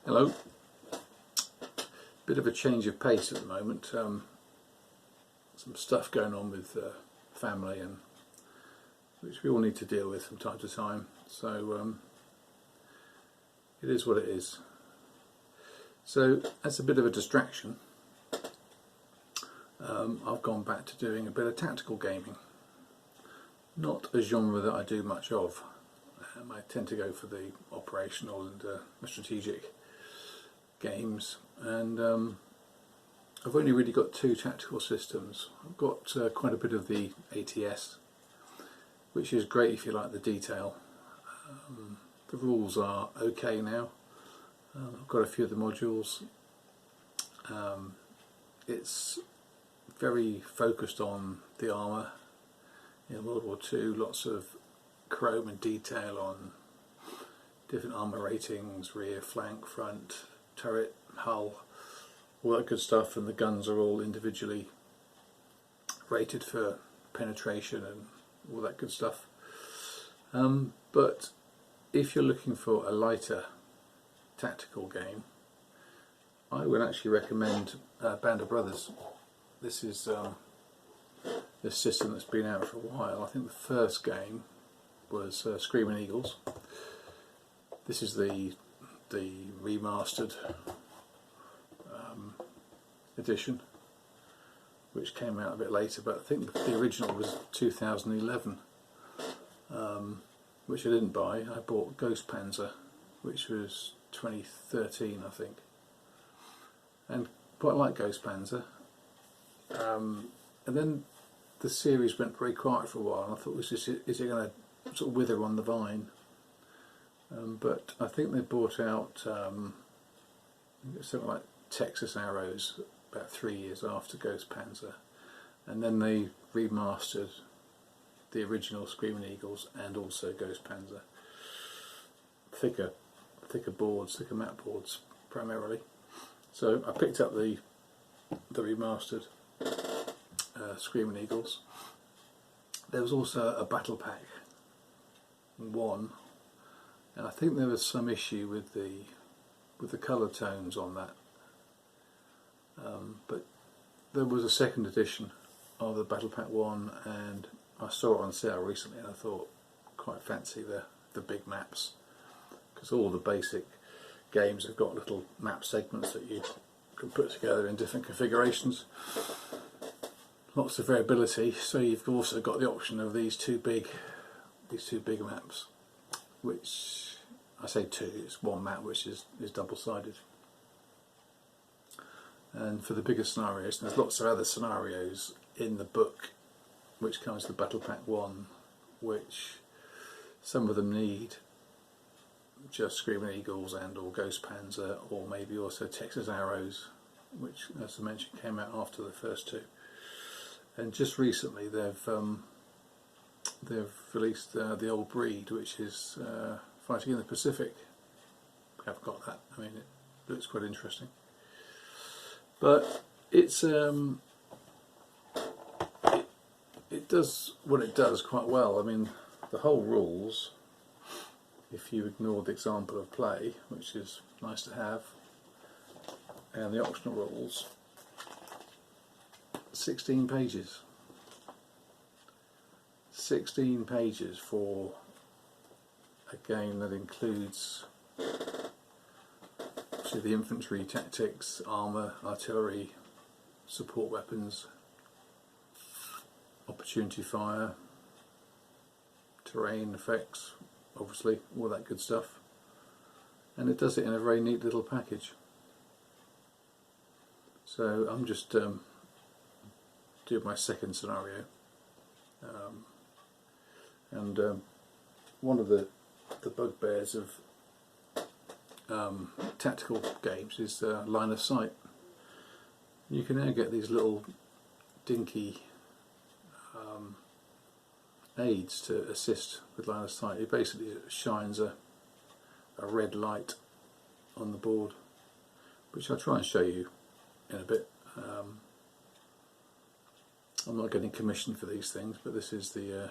Hello. Bit of a change of pace at the moment. Some stuff going on with family, and which we all need to deal with from time to time. So it is what it is. So as a bit of a distraction, I've gone back to doing a bit of tactical gaming. Not a genre that I do much of. I tend to go for the operational and strategic games, and I've only really got two tactical systems. I've got quite a bit of the ATS, which is great if you like the detail. The rules are okay now. I've got a few of the modules. It's very focused on the armour. In World War II, lots of chrome and detail on different armour ratings, rear, flank, front, turret, hull, all that good stuff, and the guns are all individually rated for penetration and all that good stuff. But if you're looking for a lighter tactical game, I would actually recommend Band of Brothers. This is this system that's been out for a while. I think the first game was Screaming Eagles. This is the remastered edition, which came out a bit later, but I think the original was 2011, which I didn't buy. I bought Ghost Panzer, which was 2013, I think, and quite like Ghost Panzer. And then the series went very quiet for a while, and I thought, is it going to sort of wither on the vine? But I think they brought out something like Texas Arrows about 3 years after Ghost Panzer, and then they remastered the original Screaming Eagles and also Ghost Panzer. Thicker boards, thicker mat boards primarily. So I picked up the remastered Screaming Eagles. There was also a Battle Pack 1, and I think there was some issue with the colour tones on that. But there was a second edition of the Battle Pack 1, and I saw it on sale recently, and I thought, quite fancy the big maps, because all the basic games have got little map segments that you can put together in different configurations. Lots of variability, so you've also got the option of these two big maps, which I say two, it's one map which is double-sided. And for the bigger scenarios, there's lots of other scenarios in the book which comes with Battle Pack 1, which some of them need just Screaming Eagles and or Ghost Panzer, or maybe also Texas Arrows, which, as I mentioned, came out after the first two. And just recently they've released the Old Breed, which is fighting in the Pacific. I haven't got that. I mean, it looks quite interesting. But it's it does what it does quite well. I mean, the whole rules, if you ignore the example of play, which is nice to have, and the optional rules, 16 pages. 16 pages for a game that includes the infantry tactics, armour, artillery, support weapons, opportunity fire, terrain effects, obviously, all that good stuff. And it does it in a very neat little package. So I'm just doing my second scenario, and one of the bugbears of tactical games is line of sight. You can now get these little dinky aids to assist with line of sight. It basically shines a red light on the board, which I'll try and show you in a bit. I'm not getting commissioned for these things, but this is the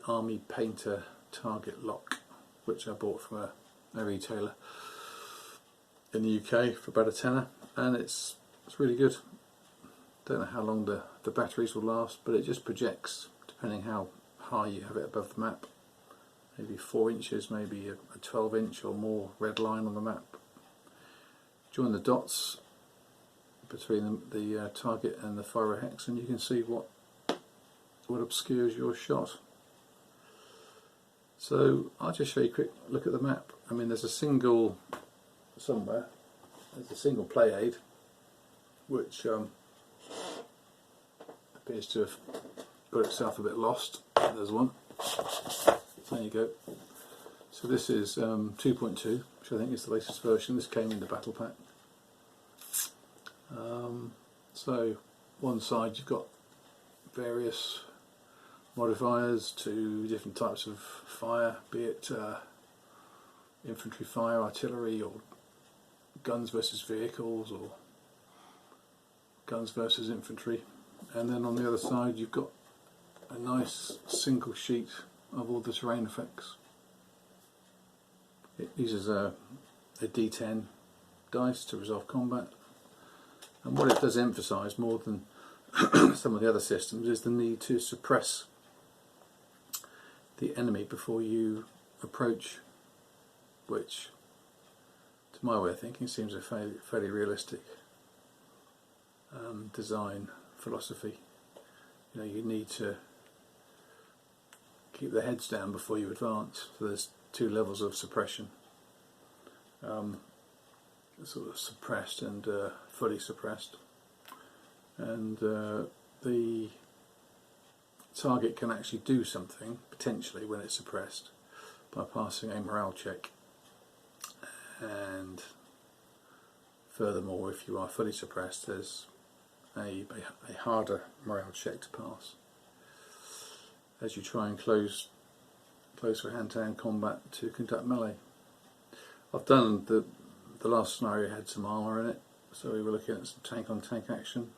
Army Painter target lock, which I bought from a retailer. in the UK for about a tenner, and it's really good. Don't know how long the batteries will last, but it just projects, depending how high you have it above the map, maybe 4 inches, maybe a 12-inch or more red line on the map. Join the dots between the target and the photohex, and you can see what obscures your shot. So I'll just show you a quick look at the map. I mean, there's a single somewhere. There's a single play aid which appears to have got itself a bit lost. There's one. There you go. So this is 2.2, which I think is the latest version. This came in the battle pack. So one side you've got various modifiers to different types of fire, be it infantry fire, artillery, or guns versus vehicles, or guns versus infantry. And then on the other side you've got a nice single sheet of all the terrain effects. It uses a D10 dice to resolve combat, and what it does emphasise more than some of the other systems is the need to suppress the enemy before you approach, which to my way of thinking seems a fairly realistic design philosophy. You know, you need to keep their heads down before you advance. So there's 2 levels of suppression, sort of suppressed and fully suppressed, and the target can actually do something potentially when it's suppressed by passing a morale check, and furthermore, if you are fully suppressed, there's a harder morale check to pass as you try and close for hand-to-hand combat to conduct melee. I've done the last scenario had some armour in it, so we were looking at some tank-on-tank action,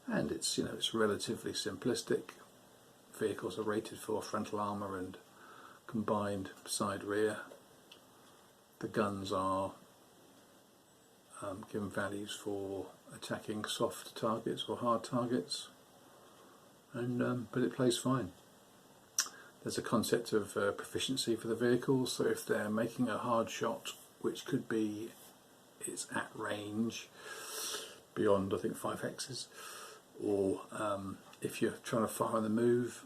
and it's relatively simplistic. Vehicles are rated for frontal armour and combined side-rear. The guns are given values for attacking soft targets or hard targets, and but it plays fine. There's a concept of proficiency for the vehicles, so if they're making a hard shot, which could be it's at range beyond, I think, 5 hexes, or if you're trying to fire on the move,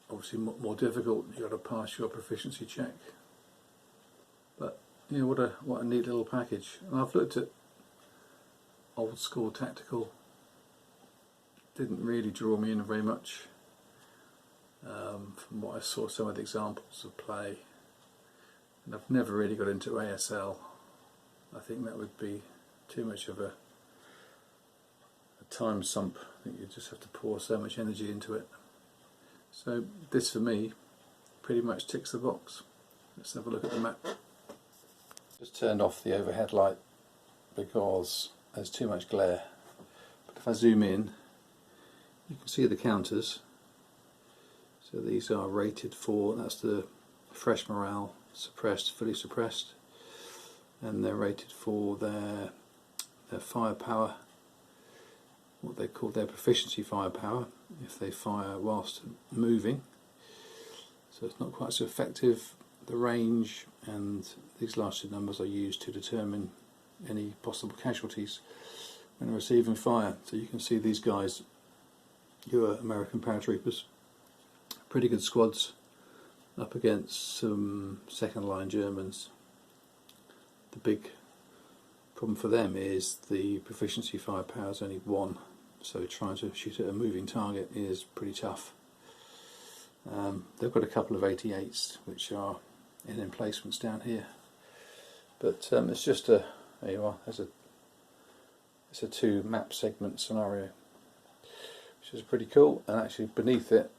obviously more difficult, you've got to pass your proficiency check. But you know, what a neat little package. And I've looked at old school tactical, didn't really draw me in very much. From what I saw, some of the examples of play, and I've never really got into ASL. I think that would be too much of a time sump. I think you just have to pour so much energy into it. So this for me pretty much ticks the box. Let's have a look at the map. Just turned off the overhead light because there's too much glare, but if I zoom in you can see the counters. So these are rated for, that's the fresh morale, suppressed, fully suppressed, and they're rated for their firepower, what they call their proficiency firepower, if they fire whilst moving. So it's not quite so effective. The range and these last 2 numbers are used to determine any possible casualties when receiving fire. So you can see these guys, who are American paratroopers, pretty good squads up against some second line Germans. The big problem for them is the proficiency firepower is only 1, so trying to shoot at a moving target is pretty tough. They've got a couple of 88s which are in emplacements down here, but it's just there you are, it's a 2 map segment scenario, which is pretty cool. And actually beneath it,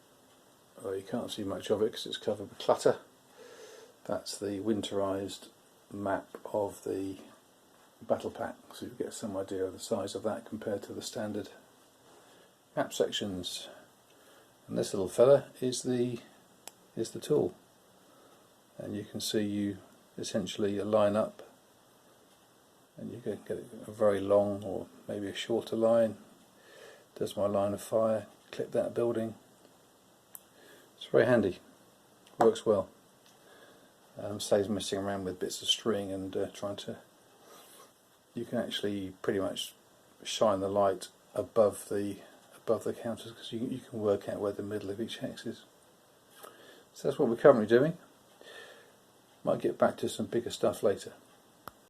well, you can't see much of it because it's covered with clutter. That's the winterized map of the battle pack, so you get some idea of the size of that compared to the standard map sections. And this little fella is the tool, and you can see you essentially line up and you can get a very long or maybe a shorter line. Does my line of fire, clip that building. It's very handy, works well. Saves messing around with bits of string and trying to. You can actually pretty much shine the light above the counters, because you can work out where the middle of each hex is. So that's what we're currently doing. Might get back to some bigger stuff later.